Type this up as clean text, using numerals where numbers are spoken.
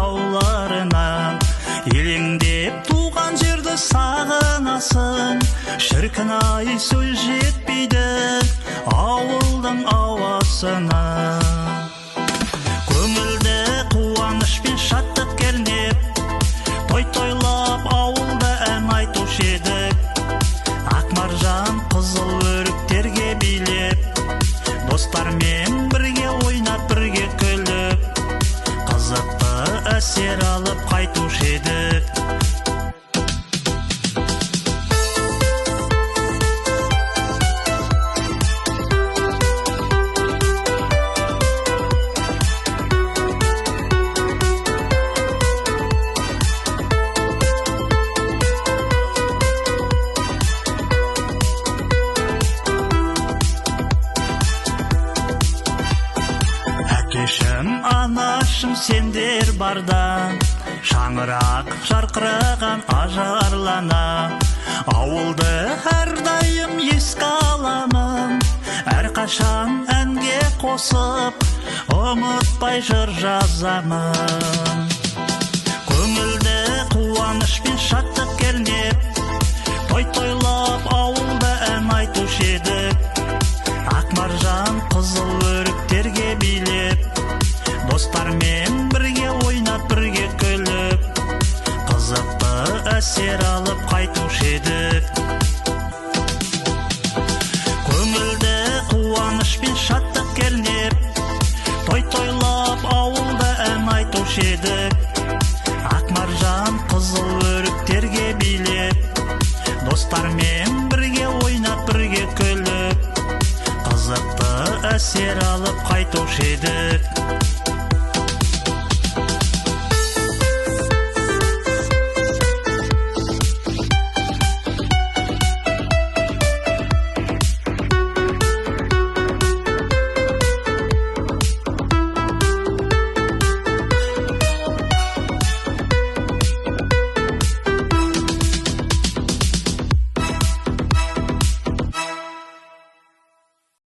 тауларына. Елеңдеп туған жерді сағынасың, шіркін-ай сөз жетпейді ауылдың ауасына. Көңілді қуанышпен шаттық кернеп, той-тойлап ауылда ән айтушы едік. Ақмаржан қызыл өріктерге билеп, достармен бірге ойнап бірге күліп, қызықты әсер алып қайтушы едік. Әкешім, анашым сендер барда, шаңырақ жарқыраған ажарлана. Ауылды әрдайым еске аламын, әрқашан әнге қосып, ұмытпай жыр жазамын. Көңілді қуанышпен шаттық кернеп, той-тойлап ауылда ән айтушы едік. Ақмаржан қызыл өріктерге билеп, достармен бірге ойнап бірге күліп, қызықты әсер алып қайтушы едік. Көңілді қуанышпен шаттық кернеп, той-тойлап ауылда ән айтушы едік. Ақмаржан қызыл өріктерге билеп, достармен бірге ойнап бірге күліп, қызықты әсер алып қайтушы едік.